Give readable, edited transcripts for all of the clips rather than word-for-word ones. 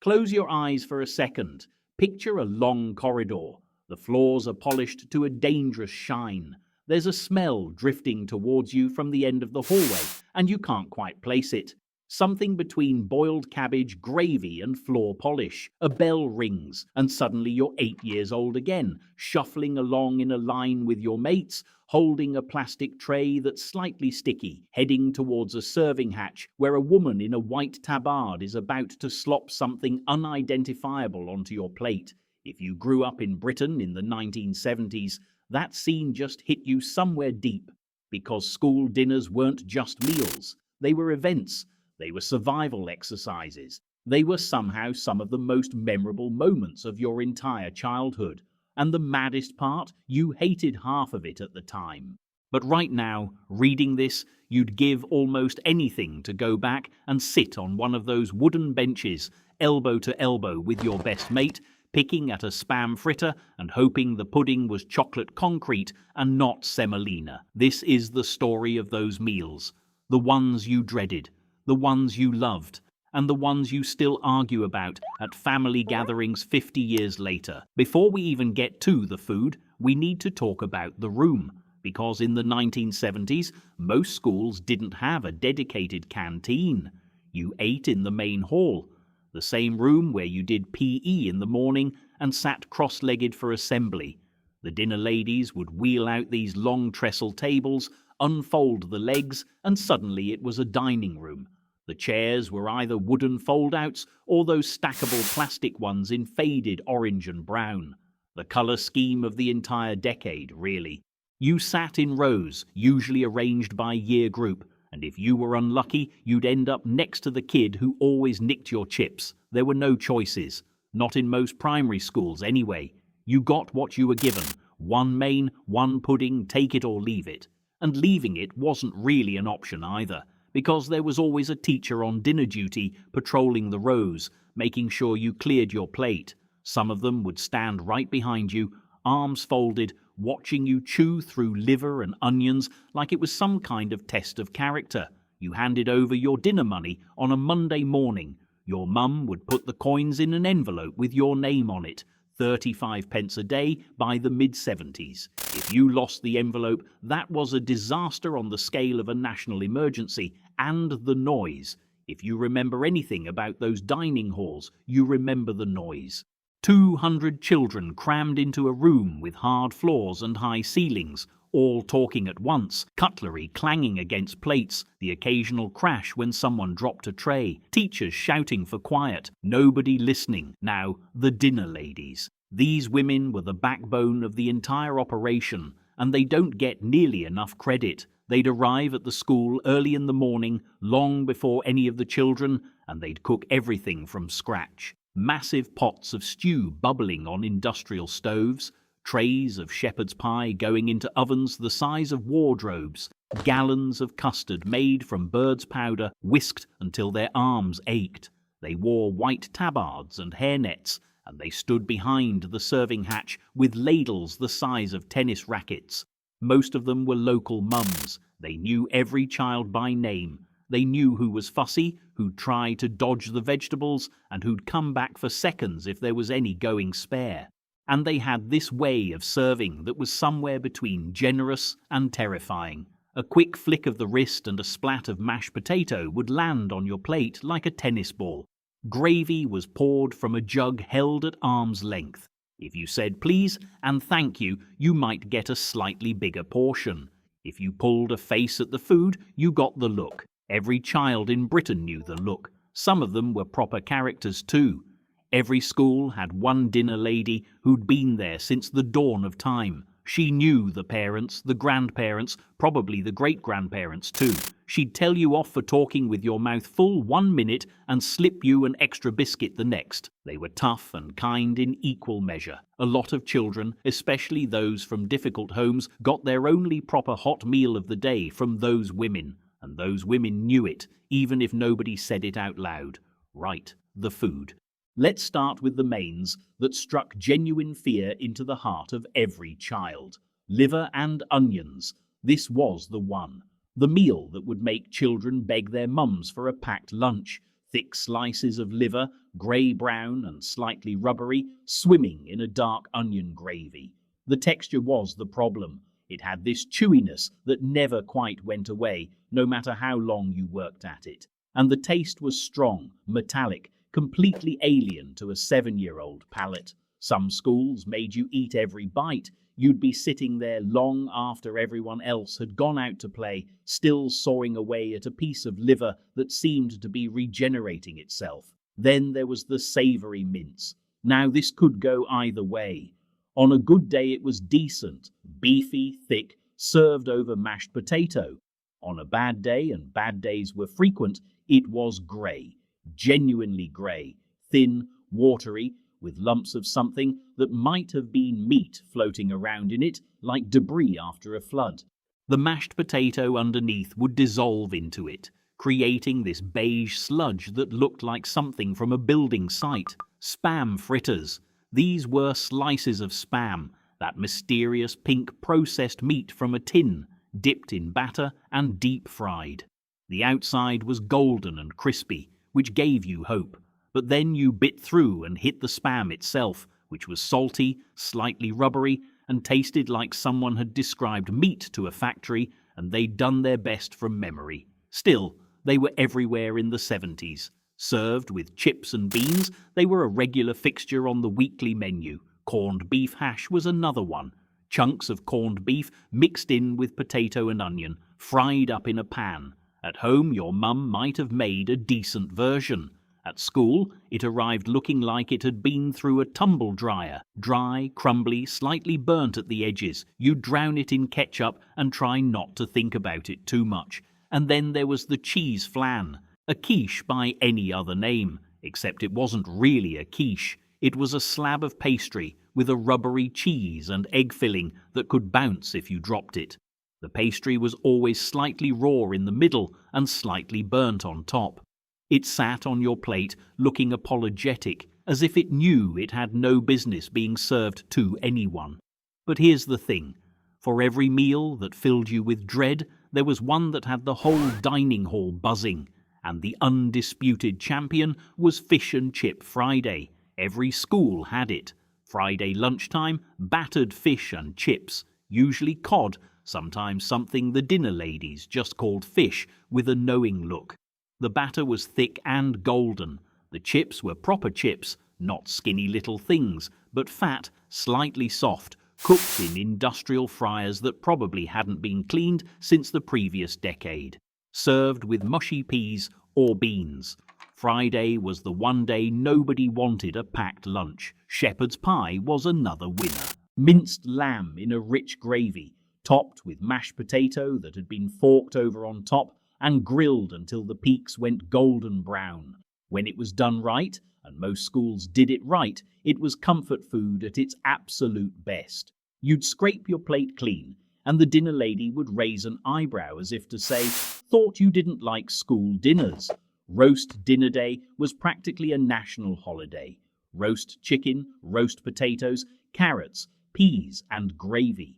Close your eyes for a second. Picture a long corridor. The floors are polished to a dangerous shine. There's a smell drifting towards you from the end of the hallway, and you can't quite place it. Something between boiled cabbage, gravy, and floor polish. A bell rings, and suddenly you're 8 years old again, shuffling along in a line with your mates, holding a plastic tray that's slightly sticky, heading towards a serving hatch where a woman in a white tabard is about to slop something unidentifiable onto your plate. If you grew up in Britain in the 1970s, that scene just hit you somewhere deep, because school dinners weren't just meals. They were events. They were survival exercises. They were somehow some of the most memorable moments of your entire childhood. And the maddest part, you hated half of it at the time. But right now, reading this, you'd give almost anything to go back and sit on one of those wooden benches, elbow to elbow with your best mate, picking at a Spam fritter and hoping the pudding was chocolate concrete and not semolina. This is the story of those meals. The ones you dreaded, the ones you loved, and the ones you still argue about at family gatherings 50 years later. Before we even get to the food, we need to talk about the room, because in the 1970s, most schools didn't have a dedicated canteen. You ate in the main hall, the same room where you did PE in the morning and sat cross-legged for assembly. The dinner ladies would wheel out these long trestle tables, unfold the legs, and suddenly it was a dining room. The chairs were either wooden fold-outs or those stackable plastic ones in faded orange and brown. The colour scheme of the entire decade, really. You sat in rows, usually arranged by year group, and if you were unlucky, you'd end up next to the kid who always nicked your chips. There were no choices. Not in most primary schools, anyway. You got what you were given. One main, one pudding, take it or leave it. And leaving it wasn't really an option either, because there was always a teacher on dinner duty patrolling the rows, making sure you cleared your plate. Some of them would stand right behind you, arms folded, watching you chew through liver and onions like it was some kind of test of character. You handed over your dinner money on a Monday morning. Your mum would put the coins in an envelope with your name on it, 35 pence a day by the mid-70s. If you lost the envelope, that was a disaster on the scale of a national emergency. And the noise. If you remember anything about those dining halls, you remember the noise. 200 children crammed into a room with hard floors and high ceilings, all talking at once, cutlery clanging against plates, the occasional crash when someone dropped a tray, teachers shouting for quiet, nobody listening. Now, the dinner ladies. These women were the backbone of the entire operation, and they don't get nearly enough credit. They'd arrive at the school early in the morning, long before any of the children, and they'd cook everything from scratch. Massive pots of stew bubbling on industrial stoves, trays of shepherd's pie going into ovens the size of wardrobes, gallons of custard made from bird's powder whisked until their arms ached. They wore white tabards and hairnets, and they stood behind the serving hatch with ladles the size of tennis rackets. Most of them were local mums. They knew every child by name. They knew who was fussy, who'd try to dodge the vegetables, and who'd come back for seconds if there was any going spare. And they had this way of serving that was somewhere between generous and terrifying. A quick flick of the wrist and a splat of mashed potato would land on your plate like a tennis ball. Gravy was poured from a jug held at arm's length. If you said please and thank you, you might get a slightly bigger portion. If you pulled a face at the food, you got the look. Every child in Britain knew the look. Some of them were proper characters too. Every school had one dinner lady who'd been there since the dawn of time. She knew the parents, the grandparents, probably the great-grandparents too. She'd tell you off for talking with your mouth full 1 minute and slip you an extra biscuit the next. They were tough and kind in equal measure. A lot of children, especially those from difficult homes, got their only proper hot meal of the day from those women. And those women knew it, even if nobody said it out loud. Right, the food. Let's start with the mains that struck genuine fear into the heart of every child. Liver and onions. This was the one. The meal that would make children beg their mums for a packed lunch. Thick slices of liver, grey-brown and slightly rubbery, swimming in a dark onion gravy. The texture was the problem. It had this chewiness that never quite went away, no matter how long you worked at it. And the taste was strong, metallic, completely alien to a 7-year-old palate. Some schools made you eat every bite. You'd be sitting there long after everyone else had gone out to play, still sawing away at a piece of liver that seemed to be regenerating itself. Then there was the savoury mince. Now this could go either way. On a good day it was decent, beefy, thick, served over mashed potato. On a bad day, and bad days were frequent, it was grey, genuinely grey, thin, watery, with lumps of something that might have been meat floating around in it like debris after a flood. The mashed potato underneath would dissolve into it, creating this beige sludge that looked like something from a building site. Spam fritters. These were slices of spam, that mysterious pink processed meat from a tin, dipped in batter and deep fried. The outside was golden and crispy, which gave you hope. But then you bit through and hit the spam itself, which was salty, slightly rubbery, and tasted like someone had described meat to a factory and they'd done their best from memory. Still, they were everywhere in the 70s. Served with chips and beans, they were a regular fixture on the weekly menu. Corned beef hash was another one. Chunks of corned beef mixed in with potato and onion, fried up in a pan. At home, your mum might have made a decent version. At school, it arrived looking like it had been through a tumble dryer. Dry, crumbly, slightly burnt at the edges. You'd drown it in ketchup and try not to think about it too much. And then there was the cheese flan, a quiche by any other name, except it wasn't really a quiche. It was a slab of pastry with a rubbery cheese and egg filling that could bounce if you dropped it. The pastry was always slightly raw in the middle and slightly burnt on top. It sat on your plate looking apologetic, as if it knew it had no business being served to anyone. But here's the thing. For every meal that filled you with dread, there was one that had the whole dining hall buzzing. And the undisputed champion was Fish and Chip Friday. Every school had it. Friday lunchtime, battered fish and chips, usually cod, sometimes something the dinner ladies just called fish with a knowing look. The batter was thick and golden. The chips were proper chips, not skinny little things, but fat, slightly soft, cooked in industrial fryers that probably hadn't been cleaned since the previous decade. Served with mushy peas or beans. Friday was the one day nobody wanted a packed lunch. Shepherd's pie was another winner. Minced lamb in a rich gravy, topped with mashed potato that had been forked over on top and grilled until the peaks went golden brown. When it was done right, and most schools did it right, it was comfort food at its absolute best. You'd scrape your plate clean, and the dinner lady would raise an eyebrow as if to say, "Thought you didn't like school dinners." Roast dinner day was practically a national holiday. Roast chicken, roast potatoes, carrots, peas, and gravy.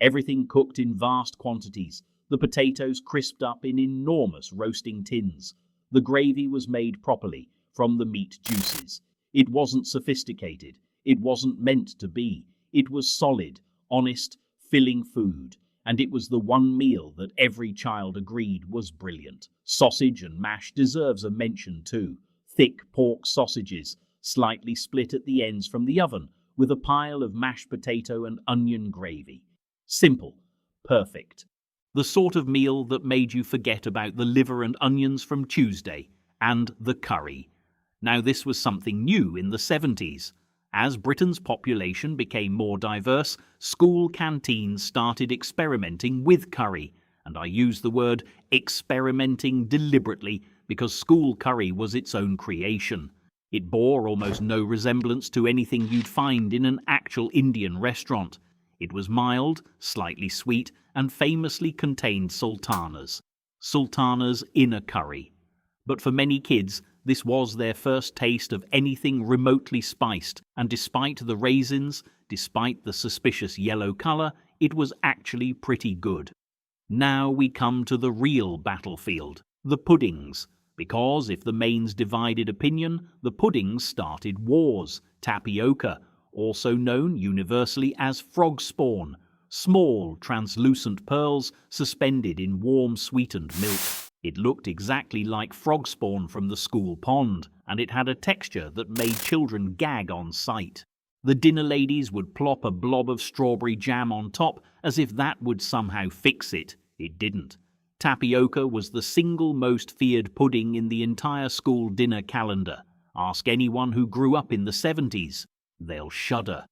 Everything cooked in vast quantities. The potatoes crisped up in enormous roasting tins. The gravy was made properly from the meat juices. It wasn't sophisticated. It wasn't meant to be. It was solid, honest, filling food. And it was the one meal that every child agreed was brilliant. Sausage and mash deserves a mention too. Thick pork sausages, slightly split at the ends from the oven, with a pile of mashed potato and onion gravy. Simple, perfect. The sort of meal that made you forget about the liver and onions from Tuesday, and the curry. Now this was something new in the 70s. As Britain's population became more diverse, school canteens started experimenting with curry, and I use the word experimenting deliberately because school curry was its own creation. It bore almost no resemblance to anything you'd find in an actual Indian restaurant. It was mild, slightly sweet, and famously contained sultanas. Sultanas in a curry. But for many kids, this was their first taste of anything remotely spiced, and despite the raisins, despite the suspicious yellow colour, it was actually pretty good. Now we come to the real battlefield, the puddings. Because if the mains divided opinion, the puddings started wars. Tapioca, also known universally as frog spawn, small, translucent pearls suspended in warm, sweetened milk. It looked exactly like frog spawn from the school pond, and it had a texture that made children gag on sight. The dinner ladies would plop a blob of strawberry jam on top as if that would somehow fix it. It didn't. Tapioca was the single most feared pudding in the entire school dinner calendar. Ask anyone who grew up in the 70s. They'll shudder.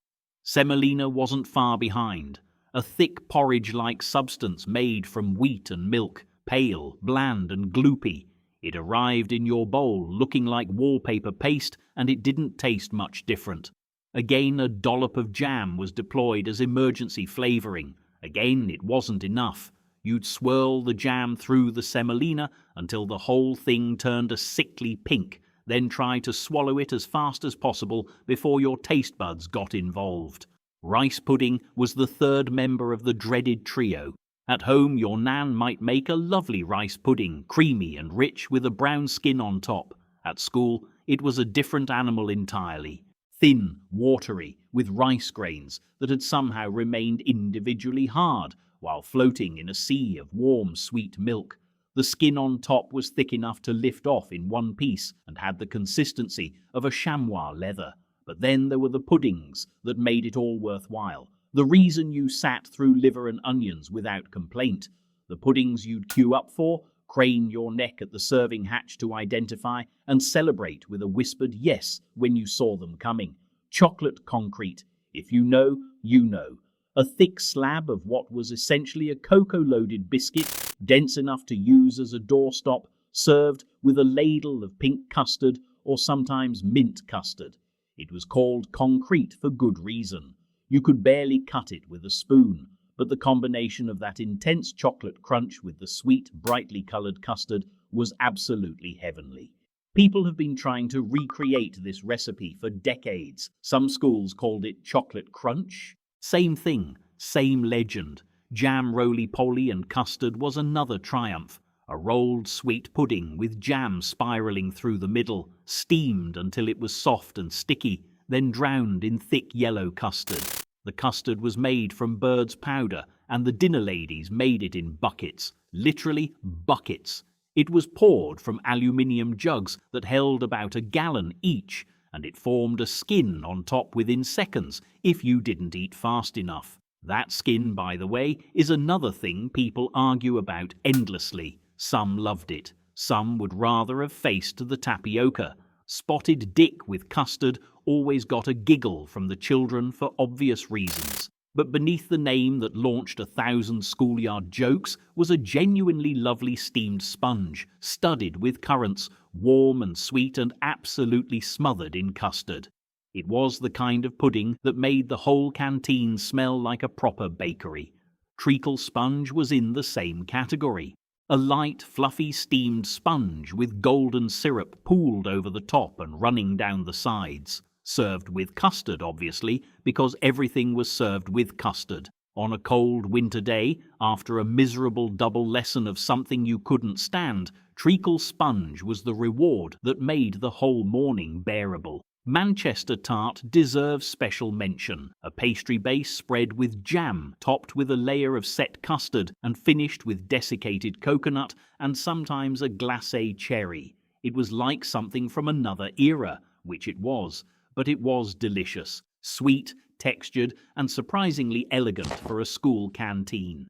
Semolina wasn't far behind. A thick porridge-like substance made from wheat and milk, pale, bland and gloopy. It arrived in your bowl looking like wallpaper paste, and it didn't taste much different. Again, a dollop of jam was deployed as emergency flavouring. Again, it wasn't enough. You'd swirl the jam through the semolina until the whole thing turned a sickly pink, then try to swallow it as fast as possible before your taste buds got involved. Rice pudding was the third member of the dreaded trio. At home, your nan might make a lovely rice pudding, creamy and rich with a brown skin on top. At school, it was a different animal entirely. Thin, watery, with rice grains that had somehow remained individually hard while floating in a sea of warm, sweet milk. The skin on top was thick enough to lift off in one piece and had the consistency of a chamois leather. But then there were the puddings that made it all worthwhile. The reason you sat through liver and onions without complaint. The puddings you'd queue up for, crane your neck at the serving hatch to identify, and celebrate with a whispered yes when you saw them coming. Chocolate concrete. If you know, you know. A thick slab of what was essentially a cocoa-loaded biscuit, dense enough to use as a doorstop, served with a ladle of pink custard or sometimes mint custard. It was called concrete for good reason. You could barely cut it with a spoon, but the combination of that intense chocolate crunch with the sweet, brightly coloured custard was absolutely heavenly. People have been trying to recreate this recipe for decades. Some schools called it chocolate crunch. Same thing, same legend. Jam roly-poly and custard was another triumph. A rolled sweet pudding with jam spiralling through the middle, steamed until it was soft and sticky, then drowned in thick yellow custard. The custard was made from bird's powder, and the dinner ladies made it in buckets, literally buckets. It was poured from aluminium jugs that held about a gallon each, and it formed a skin on top within seconds if you didn't eat fast enough. That skin, by the way, is another thing people argue about endlessly. Some loved it. Some would rather have faced the tapioca. Spotted Dick with custard always got a giggle from the children for obvious reasons. But beneath the name that launched 1,000 schoolyard jokes was a genuinely lovely steamed sponge, studded with currants, warm and sweet and absolutely smothered in custard. It was the kind of pudding that made the whole canteen smell like a proper bakery. Treacle sponge was in the same category. A light, fluffy steamed sponge with golden syrup pooled over the top and running down the sides. Served with custard, obviously, because everything was served with custard. On a cold winter day, after a miserable double lesson of something you couldn't stand, treacle sponge was the reward that made the whole morning bearable. Manchester tart deserves special mention. A pastry base spread with jam, topped with a layer of set custard and finished with desiccated coconut and sometimes a glacé cherry. It was like something from another era, which it was, but it was delicious, sweet, textured and surprisingly elegant for a school canteen.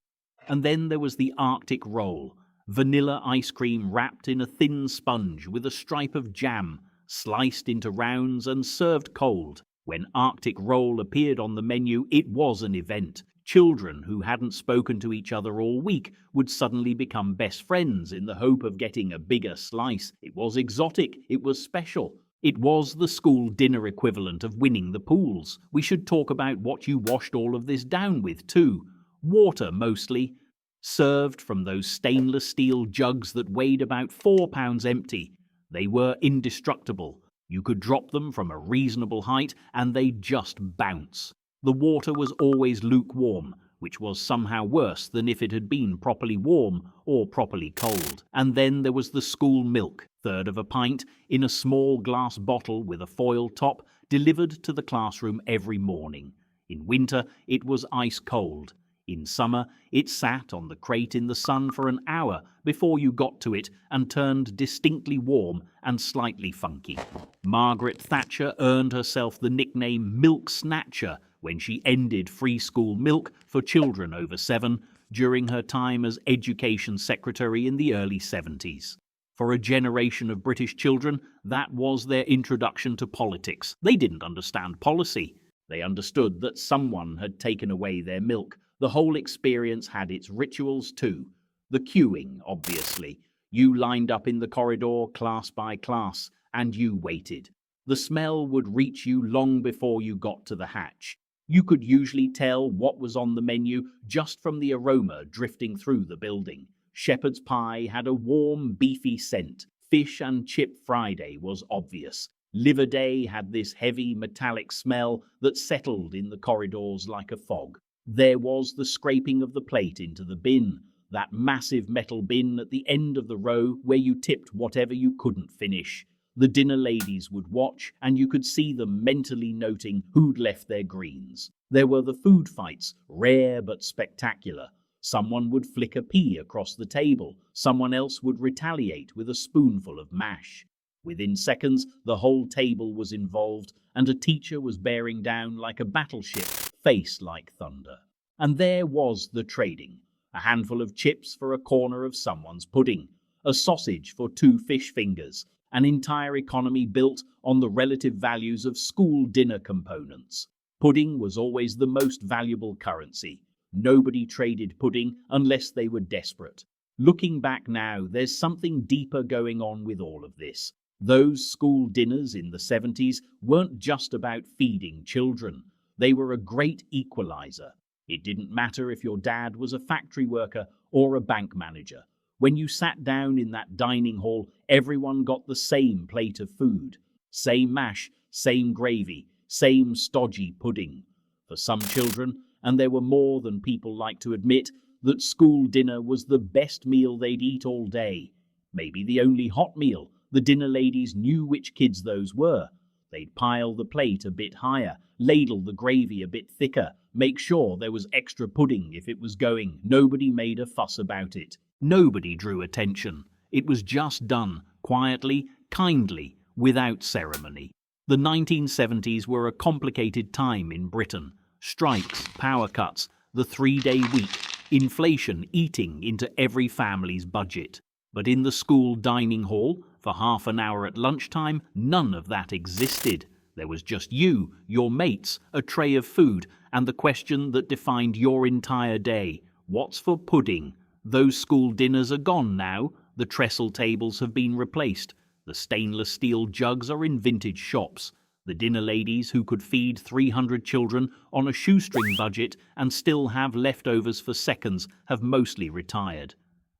And then there was the Arctic roll, vanilla ice cream wrapped in a thin sponge with a stripe of jam, sliced into rounds and served cold. When Arctic roll appeared on the menu, it was an event. Children who hadn't spoken to each other all week would suddenly become best friends in the hope of getting a bigger slice. It was exotic. It was special. It was the school dinner equivalent of winning the pools. We should talk about what you washed all of this down with, too. Water, mostly. Served from those stainless steel jugs that weighed about 4 pounds empty. They were indestructible. You could drop them from a reasonable height and they'd just bounce. The water was always lukewarm, which was somehow worse than if it had been properly warm or properly cold. And then there was the school milk, third of a pint, in a small glass bottle with a foil top, delivered to the classroom every morning. In winter, it was ice cold. In summer, it sat on the crate in the sun for an hour before you got to it and turned distinctly warm and slightly funky. Margaret Thatcher earned herself the nickname Milk Snatcher when she ended free school milk for children over 7 during her time as Education Secretary in the early 70s. For a generation of British children, that was their introduction to politics. They didn't understand policy. They understood that someone had taken away their milk. The whole experience had its rituals too. The queuing, obviously. You lined up in the corridor, class by class, and you waited. The smell would reach you long before you got to the hatch. You could usually tell what was on the menu just from the aroma drifting through the building. Shepherd's pie had a warm, beefy scent. Fish and chip Friday was obvious. Liver Day had this heavy, metallic smell that settled in the corridors like a fog. There was the scraping of the plate into the bin, that massive metal bin at the end of the row where you tipped whatever you couldn't finish. The dinner ladies would watch, and you could see them mentally noting who'd left their greens. There were the food fights, rare but spectacular. Someone would flick a pea across the table. Someone else would retaliate with a spoonful of mash. Within seconds, the whole table was involved, and a teacher was bearing down like a battleship, face like thunder. And there was the trading. A handful of chips for a corner of someone's pudding. A sausage for 2 fish fingers. An entire economy built on the relative values of school dinner components. Pudding was always the most valuable currency. Nobody traded pudding unless they were desperate. Looking back now, there's something deeper going on with all of this. Those school dinners in the 70s weren't just about feeding children. They were a great equalizer. It didn't matter if your dad was a factory worker or a bank manager. When you sat down in that dining hall, everyone got the same plate of food. Same mash, same gravy, same stodgy pudding. For some children, and there were more than people like to admit, that school dinner was the best meal they'd eat all day. Maybe the only hot meal. The dinner ladies knew which kids those were. They'd pile the plate a bit higher, ladle the gravy a bit thicker, make sure there was extra pudding if it was going. Nobody made a fuss about it. Nobody drew attention. It was just done, quietly, kindly, without ceremony. The 1970s were a complicated time in Britain. Strikes, power cuts, the 3-day week, inflation eating into every family's budget. But in the school dining hall, for half an hour at lunchtime, none of that existed. There was just you, your mates, a tray of food, and the question that defined your entire day. What's for pudding? Those school dinners are gone now. The trestle tables have been replaced. The stainless steel jugs are in vintage shops. The dinner ladies who could feed 300 children on a shoestring budget and still have leftovers for seconds have mostly retired.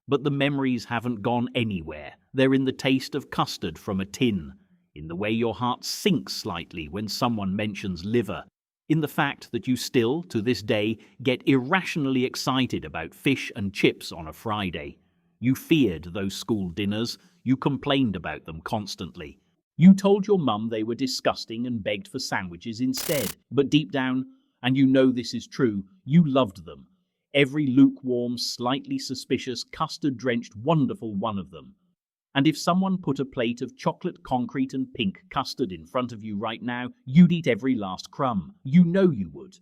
But the memories haven't gone anywhere. They're in the taste of custard from a tin, in the way your heart sinks slightly when someone mentions liver, in the fact that you still, to this day, get irrationally excited about fish and chips on a Friday. You feared those school dinners. You complained about them constantly. You told your mum they were disgusting and begged for sandwiches instead. But deep down, and you know this is true, you loved them. Every lukewarm, slightly suspicious, custard-drenched, wonderful one of them. And if someone put a plate of chocolate concrete and pink custard in front of you right now, you'd eat every last crumb. You know you would.